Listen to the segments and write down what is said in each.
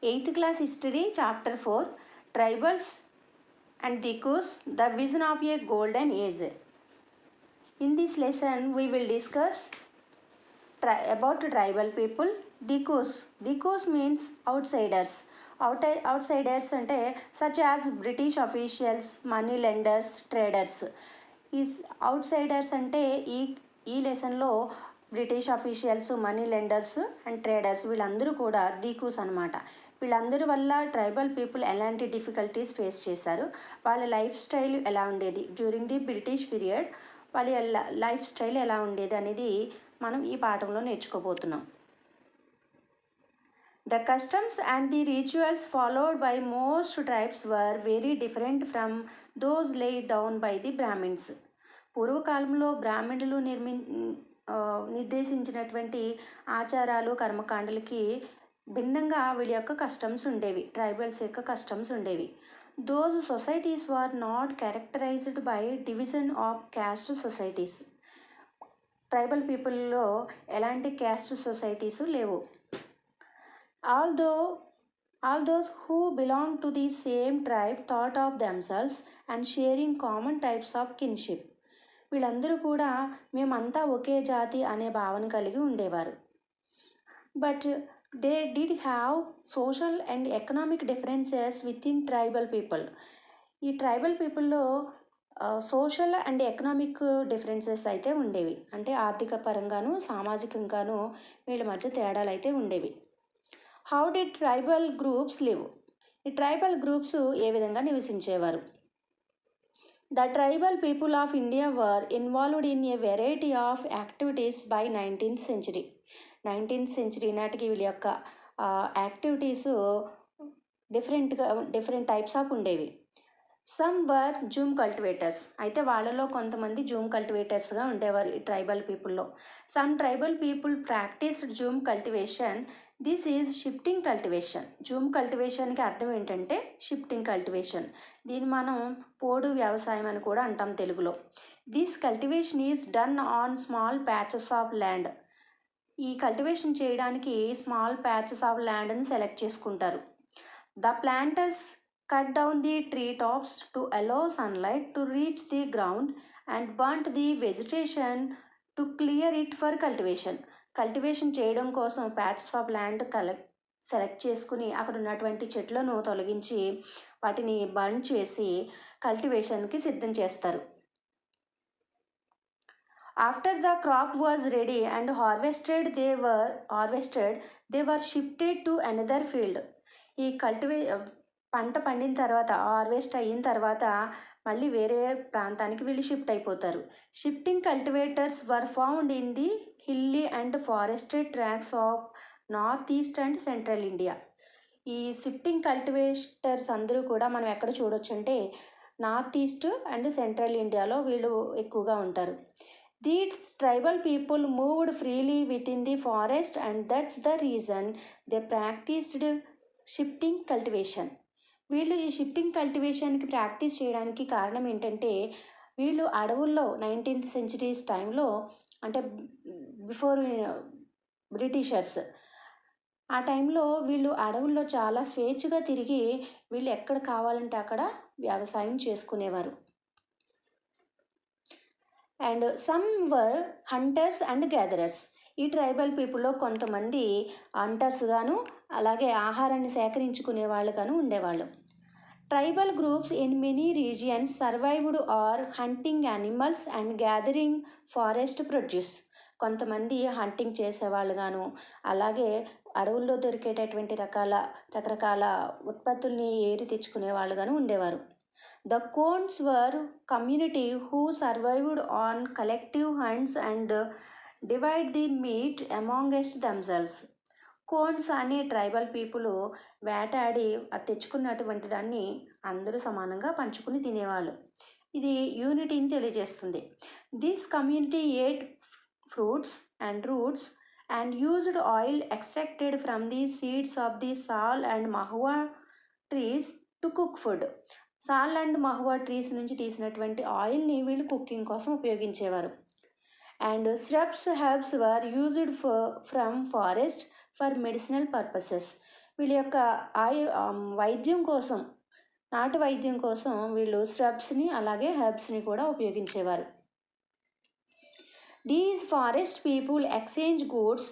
8th class history chapter 4 tribals and Dikus the vision of a golden age. In this lesson we will discuss about tribal people. Dikus means outsiders. Outsiders ante such as British officials, money lenders, traders. Is outsiders అంటే ఈ లెసన్లో British officials, money lenders and traders వీళ్ళందరూ కూడా దీకూస్ అనమాట. వీళ్ళందరి వల్ల tribal people ఎలాంటి difficulties face చేశారు, వాళ్ళ లైఫ్ స్టైల్ ఎలా ఉండేది డ్యూరింగ్ ది బ్రిటిష్ పీరియడ్, వాళ్ళ లైఫ్ స్టైల్ ఎలా ఉండేది అనేది మనం ఈ పాఠంలో నేర్చుకోబోతున్నాం. The customs and the rituals followed by most tribes were very different from those laid down by the Brahmins. పూర్వకాలంలో బ్రాహ్మణులు నిర్దేశించినటువంటి ఆచారాలు, కర్మకాండలకి భిన్నంగా వీళ్ళ యొక్క కస్టమ్స్ ఉండేవి, ట్రైబల్స్ యొక్క కస్టమ్స్ ఉండేవి. Those societies were not characterised by division of caste societies. Tribal పీపుల్లో ఎలాంటి క్యాస్ట్ సొసైటీస్ లేవు. All those who belong to the same tribe thought of themselves and sharing common types of kinship. వీళ్ళందరూ కూడా మేమంతా ఒకే జాతి అనే భావన కలిగి ఉండేవారు. But they did have social and economic differences within tribal people. ఈ ట్రైబల్ పీపుల్లో సోషల్ అండ్ ఎకనామిక్ డిఫరెన్సెస్ అయితే ఉండేవి. అంటే ఆర్థిక పరంగాను సామాజికంగాను వీళ్ళ మధ్య తేడాలు అయితే ఉండేవి. How did tribal groups live? ఈ ట్రైబల్ గ్రూప్స్ ఏ విధంగా నివసించేవారు? The tribal people of India were involved in a variety of activities by 19th century. 19th century నాటికి వీళ్ళ యొక్క యాక్టివిటీస్ డిఫరెంట్ టైప్స్ ఆఫ్ ఉండేవి. Some were jhum cultivators. అయితే వాళ్ళలో కొంతమంది జూమ్ కల్టివేటర్స్గా ఉండేవారు ఈ ట్రైబల్ పీపుల్లో. Some tribal people practised jhum cultivation. This is shifting cultivation. Jhum కల్టివేషన్కి అర్థం ఏంటంటే షిఫ్టింగ్ కల్టివేషన్. దీన్ని మనం పోడు వ్యవసాయం అని కూడా అంటాం తెలుగులో. This cultivation is done on small patches of land. ఈ కల్టివేషన్ చేయడానికి స్మాల్ ప్యాచెస్ ఆఫ్ ల్యాండ్ని సెలెక్ట్ చేసుకుంటారు. The planters cut down the tree tops to allow sunlight to reach the ground and burnt the vegetation to clear it for cultivation. Cultivation చేయడం కోసం patches of land select చేసుకుని అక్కడ ఉన్నటువంటి చెట్లను తొలగించి వాటిని బర్న్ చేసి కల్టివేషన్కి సిద్ధం చేస్తారు. After the crop was ready and harvested they were shifted to another field. ఈ పంట పండిన తర్వాత, హార్వెస్ట్ అయిన తర్వాత మళ్ళీ వేరే ప్రాంతానికి వీళ్ళు షిఫ్ట్ అయిపోతారు. Shifting cultivators were found in the hilly and forested tracks of north east and central India. ఈ షిఫ్టింగ్ కల్టివేటర్స్ అందరూ కూడా మనం ఎక్కడ చూడొచ్చు అంటే నార్త్ ఈస్ట్ అండ్ సెంట్రల్ ఇండియాలో వీళ్ళు ఎక్కువగా ఉంటారు. These tribal people moved freely with in the forest and that's the reason they practised shifting cultivation. వీళ్ళు ఈ షిఫ్టింగ్ కల్టివేషన్కి ప్రాక్టీస్ చేయడానికి కారణం ఏంటంటే వీళ్ళు అడవుల్లో 19th century టైంలో, అంటే బిఫోర్ బ్రిటిషర్స్, ఆ టైంలో వీళ్ళు అడవుల్లో చాలా స్వేచ్ఛగా తిరిగి వీళ్ళు ఎక్కడ కావాలంటే అక్కడ వ్యవసాయం చేసుకునేవారు. And some were hunters and gatherers. ఈ ట్రైబల్ పీపుల్లో కొంతమంది హంటర్స్ గాను అలాగే ఆహారాన్ని సేకరించుకునే వాళ్ళు గాను ఉండేవాళ్ళు. Tribal groups in many regions survived are hunting animals and gathering forest produce. కొంతమంది హంటింగ్ చేసేవాళ్ళు గాను అలాగే అడవుల్లో దొరికేటటువంటి రకరకాల ఉత్పత్తుల్ని ఏరి తెచ్చుకునే వాళ్ళు గాను ఉండేవారు. The cones were community who survived on collective haunts and divide the meet amongst themselves. Cones అనే ట్రైబల్ పీపుల్ వేటాడి తెచ్చుకున్నటువంటి దాన్ని అందరూ సమానంగా పంచుకుని తినేవాళ్ళు. ఇది యూనిటీని తెలియజేస్తుంది. This community ate fruits and roots and used oil extracted from the seeds of the sal and mahua trees to cook food. Sal and mahua trees నుంచి తీసినటువంటి ఆయిల్ని వీళ్ళు కుకింగ్ కోసం ఉపయోగించేవారు. And shrubs herbs were used from forest for medicinal purposes. వీళ్ళ యొక్క వైద్యం కోసం, నాటు వైద్యం కోసం వీళ్ళు స్రబ్స్ని అలాగే హెర్బ్స్ని కూడా ఉపయోగించేవారు. These forest people exchange goods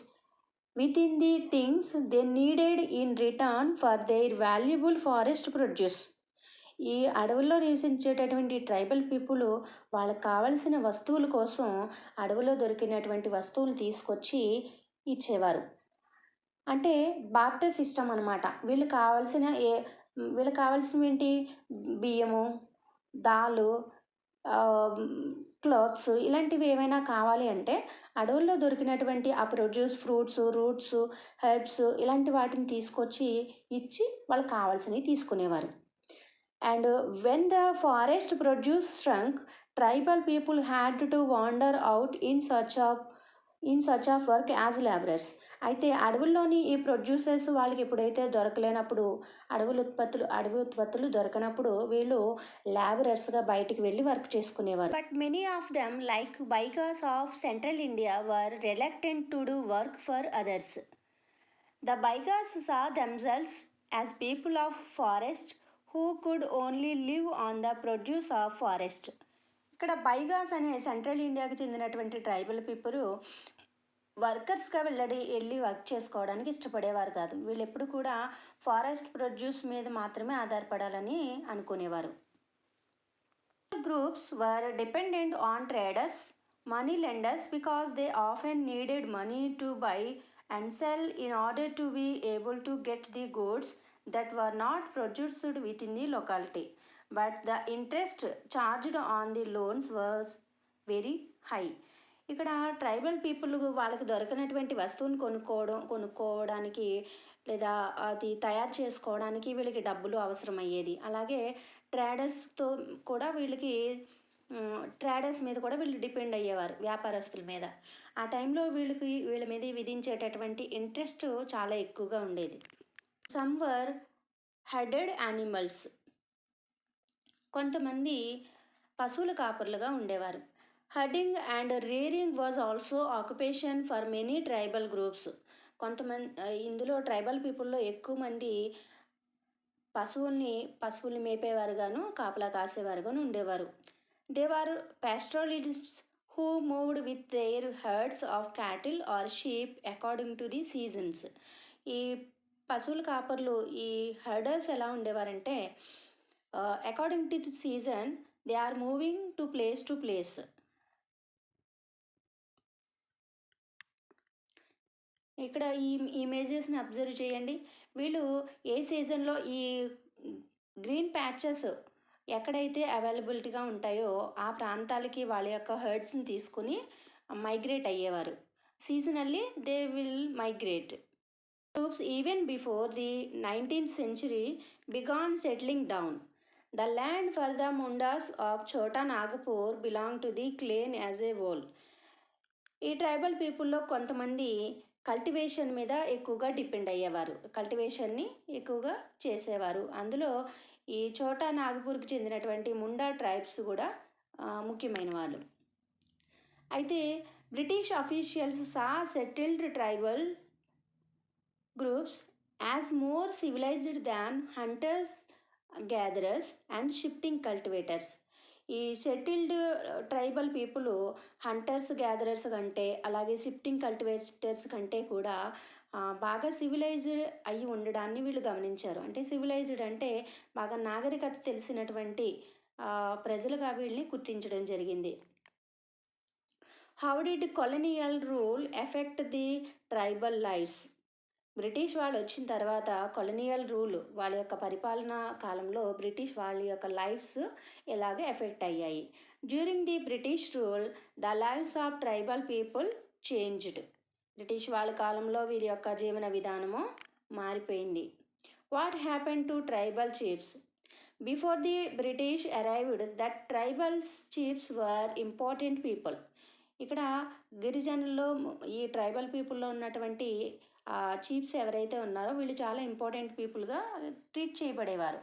within the things they needed in return for their valuable forest produce. ఈ అడవుల్లో నివసించేటటువంటి ట్రైబల్ పీపుల్ వాళ్ళకి కావలసిన వస్తువుల కోసం అడవిలో దొరికినటువంటి వస్తువులు తీసుకొచ్చి ఇచ్చేవారు. అంటే బార్టర్ సిస్టమ్ అనమాట. వీళ్ళకి కావాల్సినవి ఏంటి? బియ్యము, దాలు, క్లాత్స్ ఇలాంటివి ఏమైనా కావాలి అంటే అడవుల్లో దొరికినటువంటి ఆ ప్రొడ్యూస్ ఫ్రూట్స్, రూట్స్, హెర్బ్స్ ఇలాంటి వాటిని తీసుకొచ్చి ఇచ్చి వాళ్ళకి కావాల్సినవి తీసుకునేవారు. And when the forest produce shrunk, tribal people had to wander out in search of work as labourers. అయితే అడవుల్లోని ఈ ప్రొడ్యూసర్స్ వాళ్ళకి ఎప్పుడైతే దొరకలేనప్పుడు, అడవి ఉత్పత్తులు దొరకనప్పుడు వీళ్ళు లేబరర్స్గా బయటికి వెళ్ళి వర్క్ చేసుకునేవారు. But many of them like Baigas of central India were reluctant to do work for others. The Baigas saw themselves as people of forest who could only live on the produce of forest. ఇక్కడ బైగాస్ అనే central ఇండియాకి చెందినటువంటి tribal people వర్కర్స్గా వెళ్ళి work చేసుకోవడానికి ఇష్టపడేవారు కాదు. వీళ్ళు ఎప్పుడు కూడా ఫారెస్ట్ ప్రొడ్యూస్ మీద మాత్రమే ఆధారపడాలని అనుకునేవారు. Groups were dependent on traders, money lenders because they often needed money to buy and sell in order to be able to get the goods that were not produced within the locality, but the interest charged on the loans was very high. ఇక్కడ tribal people వాళ్ళకి దొరికినటువంటి వస్తువుని కొనుక్కోవడానికి లేదా అది తయారు చేసుకోవడానికి వీళ్ళకి డబ్బులు అవసరమయ్యేది. అలాగే ట్రేడర్స్తో కూడా ట్రేడర్స్ మీద కూడా వీళ్ళు డిపెండ్ అయ్యేవారు, వ్యాపారస్తుల మీద. ఆ టైంలో వీళ్ళ మీద విధించేటటువంటి ఇంట్రెస్ట్ చాలా ఎక్కువగా ఉండేది. Some were herded animals. కొంతమంది పశువుల కాపర్లుగా ఉండేవారు. Herding and rearing was also occupation for many tribal groups. ఇందులో ట్రైబల్ పీపుల్లో ఎక్కువ మంది పశువుల్ని మేపేవారుగాను, కాపలా కాసేవారుగాను ఉండేవారు. They are pastoralists who moved with their herds of cattle or sheep according to the seasons. ఈ పశువుల కాపర్లు, ఈ హెర్డర్స్ ఎలా ఉండేవారంటే according to the season they are moving to place. ఇక్కడ ఈ ఇమేజెస్ని అబ్జర్వ్ చేయండి. వీళ్ళు ఏ సీజన్లో ఈ గ్రీన్ ప్యాచెస్ ఎక్కడైతే అవైలబిలిటీగా ఉంటాయో ఆ ప్రాంతాలకి వాళ్ళ యొక్క హెర్డ్స్ని తీసుకుని మైగ్రేట్ అయ్యేవారు. Seasonally they will migrate. Groups even before the 19th century began settling down. The land for the Mundas of Chota Nagpur belonged to the clan as a whole. ఈ tribal పీపుల్లో కొంతమంది కల్టివేషన్ మీద ఎక్కువగా depend అయ్యేవారు, కల్టివేషన్ని ఎక్కువగా చేసేవారు. అందులో ఈ చోటా నాగపూర్కి చెందినటువంటి ముండా ట్రైబ్స్ కూడా ముఖ్యమైన వాళ్ళు. అయితే British officials saw settled tribal groups as more civilized than hunters, gatherers and shifting cultivators. ఈ settled tribal people hunters, gatherers కంటే అలాగే షిఫ్టింగ్ కల్టివేటర్స్ కంటే కూడా బాగా సివిలైజ్డ్ అయ్యి ఉండడాన్ని వీళ్ళు గమనించారు. అంటే సివిలైజ్డ్ అంటే బాగా నాగరికత తెలిసినటువంటి ప్రజలుగా వీళ్ళని గుర్తించడం జరిగింది. How did colonial rule effect the tribal lives. British వాళ్ళు వచ్చిన తర్వాత కొలోనియల్ రూల్, వాళ్ళ యొక్క పరిపాలనా కాలంలో బ్రిటిష్ వాళ్ళ యొక్క లైఫ్స్ ఎలాగ ఎఫెక్ట్ అయ్యాయి. During the British rule the lives of tribal people changed. British వాళ్ళ కాలంలో వీరి యొక్క జీవన విధానము మారిపోయింది. What happen to tribal chiefs. Before the British arrived that tribal chiefs were important people. ఇక్కడ గిరిజనుల్లో ఈ ట్రైబల్ పీపుల్లో ఉన్నటువంటి చీఫ్స్ ఎవరైతే ఉన్నారో వీళ్ళు చాలా ఇంపార్టెంట్ పీపుల్గా ట్రీట్ చేయబడేవారు.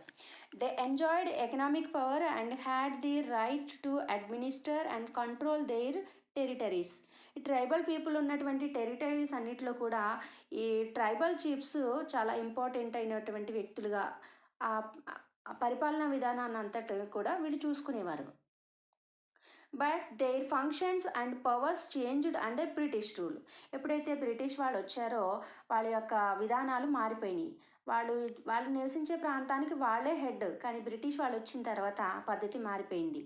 They enjoyed economic power and had the right to administer and control their territories. ఈ ట్రైబల్ పీపుల్ ఉన్నటువంటి టెరిటరీస్ అన్నిటిలో కూడా ఈ ట్రైబల్ చీఫ్స్ చాలా ఇంపార్టెంట్ అయినటువంటి వ్యక్తులుగా ఆ ఆ పరిపాలనా విధానాన్ని అంతటిని కూడా వీళ్ళు చూసుకునేవారు. But there functions and powers changed under British rule. ఎప్పుడైతే బ్రిటిష్ వాళ్ళు వచ్చారో వాళ్ళ యొక్క విధానాలు మారిపోయినాయి. వాళ్ళు వాళ్ళు నివసించే ప్రాంతానికి వాళ్ళే హెడ్, కానీ బ్రిటిష్ వాళ్ళు వచ్చిన తర్వాత పద్ధతి మారిపోయింది.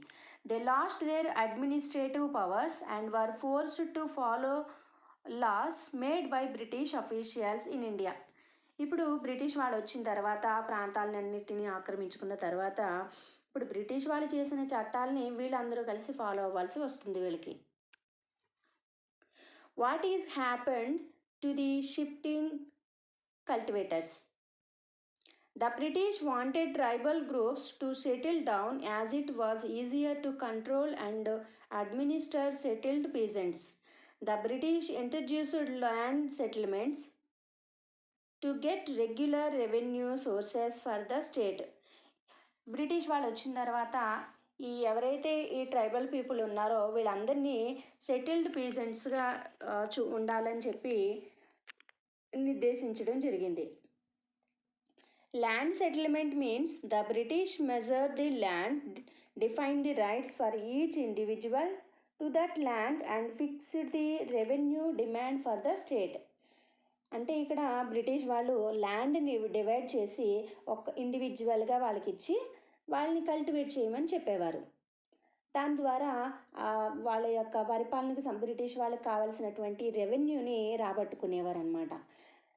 They lost their administrative powers and were forced to follow laws made by British officials in India. ఇప్పుడు బ్రిటిష్ వాళ్ళు వచ్చిన తర్వాత ఆ ప్రాంతాలన్నింటినీ ఆక్రమించుకున్న తర్వాత ఇప్పుడు బ్రిటిష్ వాళ్ళు చేసిన చట్టాలని వీళ్ళందరూ కలిసి ఫాలో అవ్వాల్సి వస్తుంది వీళ్ళకి. What is happened to the shifting cultivators? The British wanted tribal groups to settle down as it was easier to control and administer settled peasants. The British introduced land settlements to get regular revenue sources for the state. British వాళ్ళు వచ్చిన తర్వాత ఎవరైతే ఈ tribal people ఉన్నారో వీళ్ళందరినీ settled పీజెంట్స్గా ఉండాలని చెప్పి నిర్దేశించడం జరిగింది. Land settlement means the British measure the land, define the rights for each individual to that land and fixed the revenue demand for the state. అంటే ఇక్కడ బ్రిటిష్ వాళ్ళు ల్యాండ్ని డివైడ్ చేసి ఒక ఇండివిజువల్గా వాళ్ళకి ఇచ్చి వాళ్ళని కల్టివేట్ చేయమని చెప్పేవారు. దాని ద్వారా వాళ్ళ యొక్క పరిపాలనకు బ్రిటిష్ వాళ్ళకి కావాల్సినటువంటి రెవెన్యూని రాబట్టుకునేవారు అనమాట.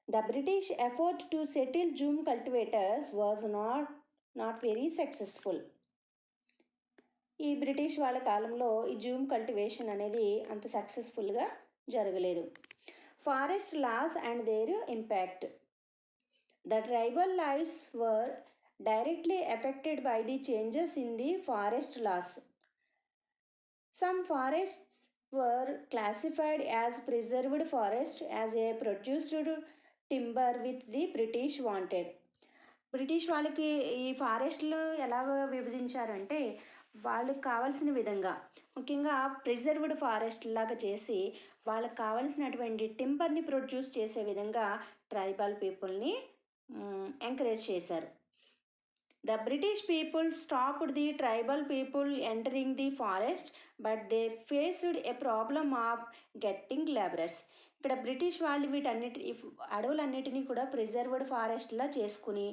The British effort to settle Zoom cultivators was not very successful. ఈ బ్రిటిష్ వాళ్ళ కాలంలో ఈ జూమ్ కల్టివేషన్ అనేది అంత సక్సెస్ఫుల్గా జరగలేదు. Forest laws and their impact. The tribal lives were directly affected by the changes in the forest laws. Some forests were classified as preserved forest as a produced timber with the British wanted. British వాళ్ళకి ఈ ఫారెస్ట్లు ఎలాగ విభజించారంటే వాళ్ళకి కావాల్సిన విధంగా, ముఖ్యంగా preserved forest లాగా చేసి వాళ్ళకి కావాల్సినటువంటి టింబర్ని ప్రొడ్యూస్ చేసే విధంగా ట్రైబల్ పీపుల్ని ఎంకరేజ్ చేశారు. The British people stopped the tribal people entering the forest, but they faced A problem of getting labourers. ఇక్కడ బ్రిటిష్ వాళ్ళు అడవులన్నిటినీ కూడా ప్రిజర్వ్డ్ ఫారెస్ట్లా చేసుకుని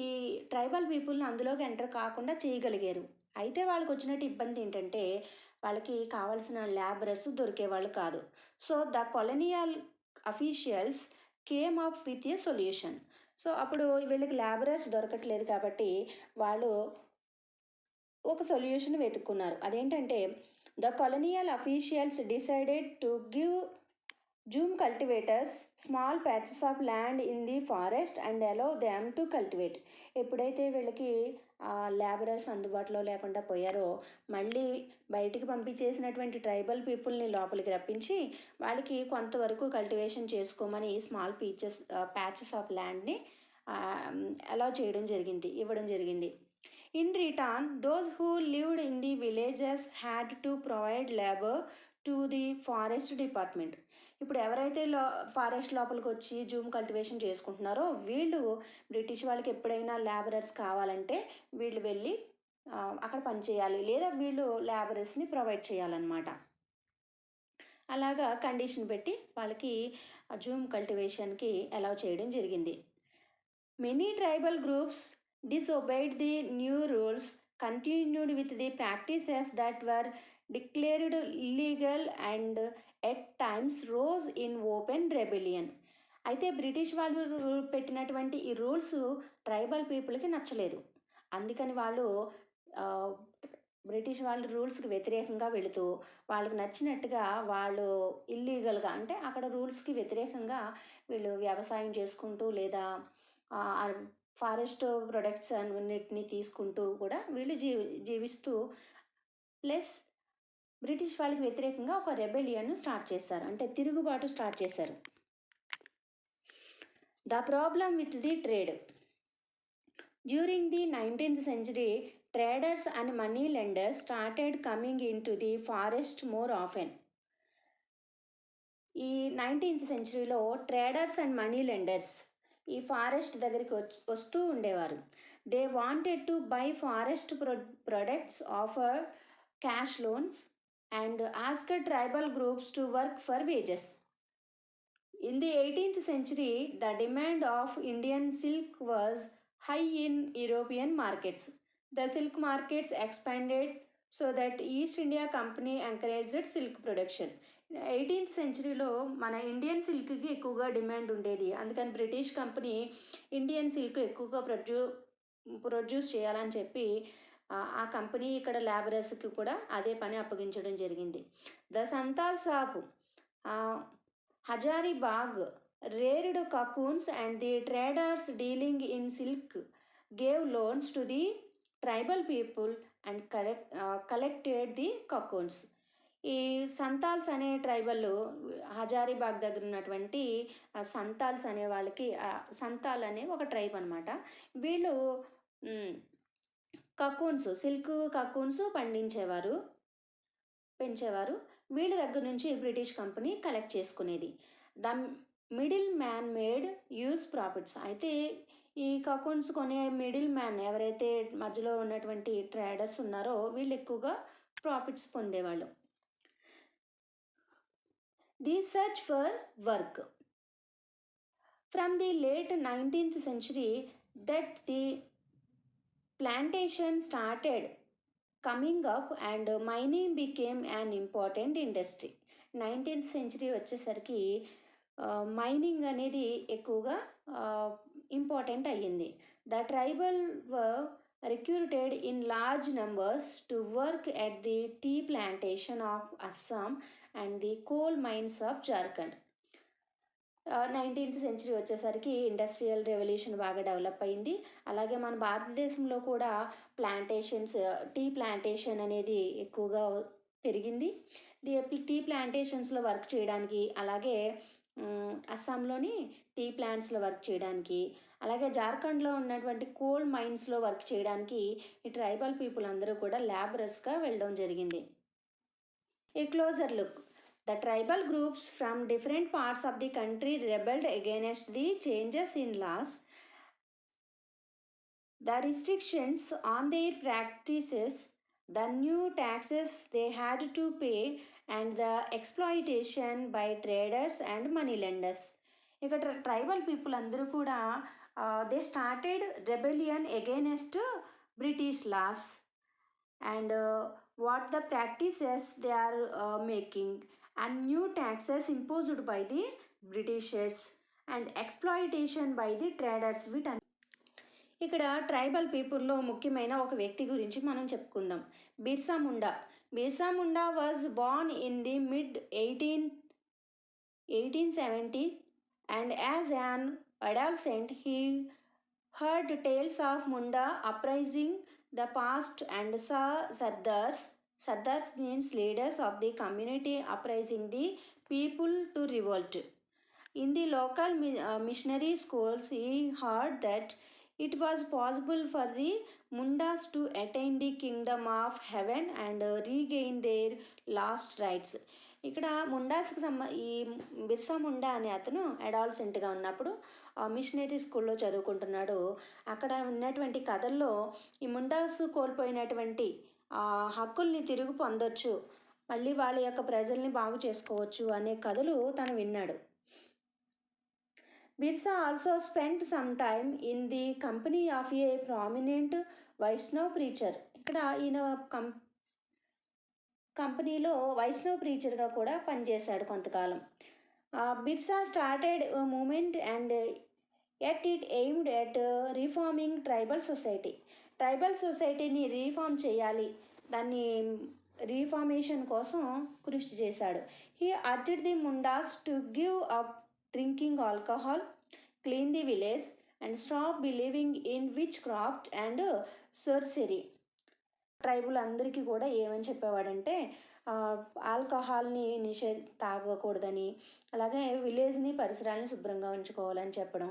ఈ ట్రైబల్ పీపుల్ని అందులోకి ఎంటర్ కాకుండా చేయగలిగారు. అయితే వాళ్ళకి వచ్చినట్టు ఇబ్బంది ఏంటంటే వాళ్ళకి కావాల్సిన లేబరర్స్ దొరికేవాళ్ళు కాదు. So the colonial officials came up with a solution. So అప్పుడు వీళ్ళకి లేబరర్స్ దొరకట్లేదు కాబట్టి వాళ్ళు ఒక సొల్యూషన్ వెతుక్కున్నారు. అదేంటంటే the colonial officials decided to give Zoom cultivators small patches of land in the forest and allow them to cultivate. ఎప్పుడైతే వీళ్ళకి labourers అందుబాటులో లేకుండా పోయారో మళ్ళీ బయటికి పంపించేసినటువంటి ట్రైబల్ పీపుల్ని లోపలికి రప్పించి వాళ్ళకి కొంతవరకు కల్టివేషన్ చేసుకోమని స్మాల్ ప్యాచెస్ ఆఫ్ ల్యాండ్ని అలౌ చేయడం జరిగింది, ఇవ్వడం జరిగింది. In return those who lived in the villages had to provide labour to the forest department. ఇప్పుడు ఎవరైతే ఫారెస్ట్ లోపలికి వచ్చి జూమ్ కల్టివేషన్ చేసుకుంటున్నారో వీళ్ళు బ్రిటిష్ వాళ్ళకి ఎప్పుడైనా లేబరర్స్ కావాలంటే వీళ్ళు వెళ్ళి అక్కడ పనిచేయాలి, లేదా వీళ్ళు లేబరర్స్ని ప్రొవైడ్ చేయాలన్నమాట. అలాగా కండిషన్ పెట్టి వాళ్ళకి జూమ్ కల్టివేషన్కి అలౌ చేయడం జరిగింది. Many tribal groups disobeyed the new rules, continued with the practices that were declared illegal and at times rose in open rebellion. అయితే బ్రిటిష్ వాళ్ళు పెట్టినటువంటి ఈ రూల్స్ ట్రైబల్ పీపుల్కి నచ్చలేదు. అందుకని వాళ్ళు బ్రిటిష్ వాళ్ళ రూల్స్కి వ్యతిరేకంగా వెళుతూ వాళ్ళకి నచ్చినట్టుగా వాళ్ళు ఇల్లీగల్గా, అంటే అక్కడ రూల్స్కి వ్యతిరేకంగా వీళ్ళు వ్యవసాయం చేసుకుంటూ లేదా ఫారెస్ట్ ప్రొడక్ట్స్ అన్నిటిని తీసుకుంటూ కూడా వీళ్ళు జీవిస్తూ ప్లస్ బ్రిటిష్ వాళ్ళకి వ్యతిరేకంగా ఒక రెబెలియన్ స్టార్ట్ చేశారు, అంటే తిరుగుబాటు స్టార్ట్ చేశారు. The problem with the trade. During the 19th century, traders and money lenders started coming into the forest more often. ఈ 19th సెంచరీలో ట్రేడర్స్ అండ్ మనీ లెండర్స్ ఈ ఫారెస్ట్ దగ్గరికి వస్తూ ఉండేవారు. They wanted to buy forest products, offer cash loans and asked tribal groups to work for wages. In the 18th century, the demand of Indian silk was high in European markets. The silk markets expanded so that East India Company encouraged silk production. 18th సెంచరీలో మన Indian సిల్క్కి ఎక్కువగా demand ఉండేది. అందుకని British company Indian silk ఎక్కువగా produce చేయాలని చెప్పి ఆ company ఇక్కడ లేబరర్స్కి కూడా అదే పని అప్పగించడం జరిగింది. The Santal Saab Hazaribagh reared cocoons, and the traders dealing in silk gave loans to the tribal people and collected the cocoons. ఈ సంతాల్స్ అనే ట్రైబల్ హజారీబాగ్ దగ్గర ఉన్నటువంటి సంతాల్స్ అనే వాళ్ళకి సంతాల్ అనే ఒక ట్రైబ్ అనమాట. వీళ్ళు కకూన్స్, సిల్క్ కకూన్స్ పెంచేవారు. వీళ్ళ దగ్గర నుంచి బ్రిటిష్ కంపెనీ కలెక్ట్ చేసుకునేది. The middle man made use profits. అయితే ఈ కకూన్స్ కొనే మిడిల్ మ్యాన్ ఎవరైతే మధ్యలో ఉన్నటువంటి ట్రేడర్స్ ఉన్నారో వీళ్ళు ఎక్కువగా ప్రాఫిట్స్ పొందేవాళ్ళు. The search for work. From the late 19th century that the plantation started coming up and mining became an important industry. 19th century వచ్చేసరికి మైనింగ్ అనేది ఎక్కువగా ఇంపార్టెంట్ అయ్యింది. The tribal were recruited in large numbers to work at the tea plantation of Assam and the coal mines of Jharkhand. 19th century వచ్చేసరికి industrial revolution బాగా develop అయింది. అలాగే మన భారతదేశంలో కూడా టీ ప్లాంటేషన్ అనేది ఎక్కువగా పెరిగింది. టీ ప్లాంటేషన్స్లో వర్క్ చేయడానికి, అలాగే అస్సాంలోని టీ ప్లాంట్స్లో వర్క్ చేయడానికి, అలాగే జార్ఖండ్లో ఉన్నటువంటి కోల్ మైన్స్లో వర్క్ చేయడానికి ఈ ట్రైబల్ పీపుల్ అందరూ కూడా లేబరర్స్గా వెళ్ళడం జరిగింది. A closer look. The tribal groups from different parts of the country rebelled against the changes in laws, the restrictions on their practices, the new taxes they had to pay, and the exploitation by traders and money lenders. ఇక్కడ tribal people అందరూ కూడా they started rebellion against British laws and what the practices they are making, and new taxes imposed by the Britishers and exploitation by the traders. ఇక్కడ tribal పీపుల్లో ముఖ్యమైన ఒక వ్యక్తి గురించి మనం చెప్పుకుందాం. Birsa Munda. Birsa Munda was born in the mid 1870s, and as an adolescent he heard tales of Munda uprising the past and saw Sardars means leaders of the community uprising the people to revolt. In the local missionary schools he heard that it was possible for the Mundas to attain the kingdom of heaven and regain their lost rights. ఇక్కడ ముండాస్కి ఈ బిర్సా ముండా అనే అతను అడాల్సెంట్గా ఉన్నప్పుడు machinery స్కూల్లో చదువుకుంటున్నాడు. అక్కడ ఉన్నటువంటి కథల్లో ఈ ముండాస్ కోల్పోయినటువంటి హక్కుల్ని తిరిగి పొందొచ్చు, మళ్ళీ వాళ్ళ యొక్క ప్రజల్ని బాగు చేసుకోవచ్చు అనే కథలు తను విన్నాడు. Birsa also spent some time in the company of a prominent Vaishnav preacher. ఇక్కడ ఈయన కంపెనీలో వైష్ణవ్ ప్రీచర్గా కూడా పనిచేశాడు కొంతకాలం. Birsa started movement and at it aimed at reforming tribal society. Tribal సొసైటీని రీఫార్మ్ చేయాలి, దాన్ని రీఫార్మేషన్ కోసం కృషి చేశాడు. He urged the Mundas to give up drinking alcohol, clean the village and stop believing in witchcraft and sorcery. Tribal అందరికీ కూడా ఏమని చెప్పేవాడంటే ఆల్కహాల్ని తాగకూడదని, అలాగే విలేజ్ని పరిసరాలని శుభ్రంగా ఉంచుకోవాలని చెప్పడం,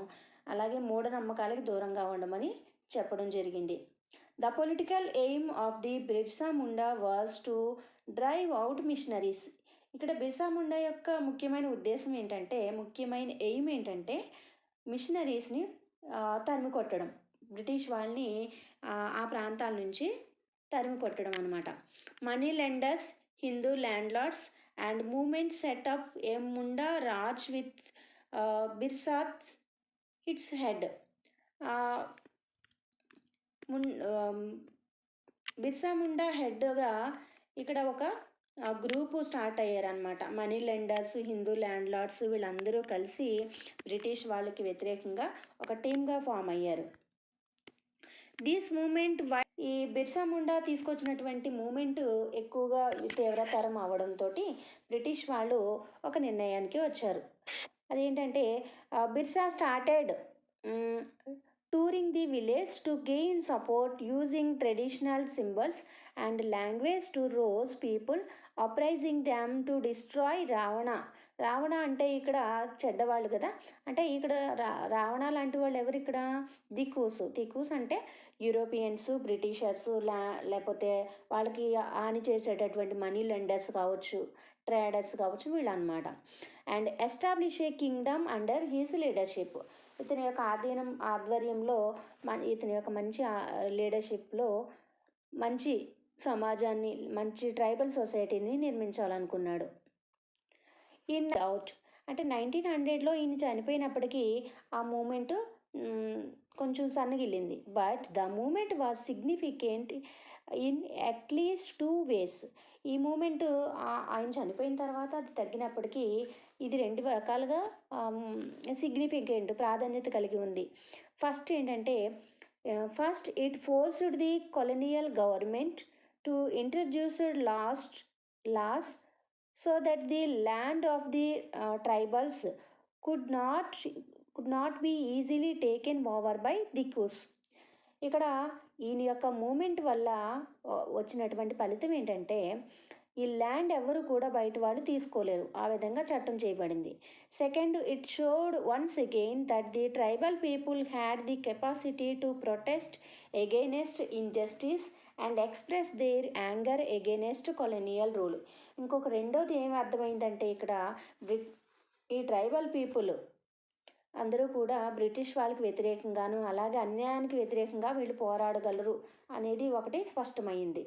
అలాగే మూఢనమ్మకాలకి దూరంగా ఉండమని చెప్పడం జరిగింది. The political aim of the Birsa Munda was to drive out missionaries. ఇక్కడ బిర్సా ముండా యొక్క ముఖ్యమైన ఉద్దేశం ఏంటంటే, ముఖ్యమైన ఎయిమ్ ఏంటంటే మిషనరీస్‌ని తరిమి కొట్టడం. బ్రిటిష్ వాళ్ళని ఆ ప్రాంతాల నుంచి తరిమి కొట్టడం అనమాట. Money lenders, Hindu landlords and movement set up a Munda Raj with Birsa at its head. Ah, మున్ ఆహ్, బిర్సా ముండా హెడ్‌గా ఇక్కడ ఒక గ్రూపు స్టార్ట్ అయ్యారనమాట. మనీ లెండర్స్, హిందూ ల్యాండ్‌లార్డ్స్ వీళ్ళందరూ కలిసి బ్రిటిష్ వాళ్ళకి వ్యతిరేకంగా ఒక టీమ్‌గా ఫామ్ అయ్యారు. దిస్ మూమెంట్ ఈ బిర్సా ముండా తీసుకొచ్చినటువంటి మూమెంట్ ఎక్కువగా తీవ్రతరం అవడంతో బ్రిటిష్ వాళ్ళు ఒక నిర్ణయానికి వచ్చారు. అదేంటంటే Birsa started touring the village to gain support using traditional symbols and language to rouse people, uprising them to destroy Ravana. Ravana అంటే ఇక్కడ చెడ్డవాళ్ళు కదా, అంటే ఇక్కడ రావణ లాంటి వాళ్ళు ఎవరు ఇక్కడ? దికూస్ అంటే యూరోపియన్స్, బ్రిటిషర్స్, లేకపోతే వాళ్ళకి హాని చేసేటటువంటి మనీ లెండర్స్ కావచ్చు, ట్రేడర్స్ కావచ్చు, వీళ్ళు అనమాట. And establish A Kingdom under his leadership. ఇతని యొక్క ఆధ్వర్యంలో ఇతని యొక్క మంచి లీడర్షిప్లో మంచి సమాజాన్ని, మంచి ట్రైబల్ సొసైటీని నిర్మించాలనుకున్నాడు. ఇన్ అవుట్ అంటే 1900లో ఈయన చనిపోయినప్పటికీ ఆ మూమెంట్ కొంచెం సన్నగిల్లింది. But the movement was significant in at least 2 ways. ఈ మూమెంట్ ఆయన చనిపోయిన తర్వాత అది తగ్గినప్పటికీ ఇది 2 రకాలుగా సిగ్నిఫికెంట్ ప్రాధాన్యత కలిగి ఉంది. ఫస్ట్ ఏంటంటే, first it forced the colonial government to introduce laws so that the land of the tribals could not be easily taken over by dikus. ఇక్కడ ఈయన యొక్క మూమెంట్ వల్ల వచ్చినటువంటి ఫలితం ఏంటంటే, ఈ ల్యాండ్ ఎవరు కూడా బయట వాళ్ళు తీసుకోలేరు, ఆ విధంగా చట్టం చేయబడింది. Second, it showed once again that the tribal people had the capacity to protest against injustice and express there anger against colonial rule. ఇంకొక రెండోది ఏమి అర్థమైందంటే ఇక్కడ ఈ ట్రైబల్ పీపుల్ అందరూ కూడా బ్రిటిష్ వాళ్ళకి వ్యతిరేకంగాను అలాగే అన్యాయానికి వ్యతిరేకంగా వీళ్ళు పోరాడగలరు అనేది ఒకటి స్పష్టమైంది.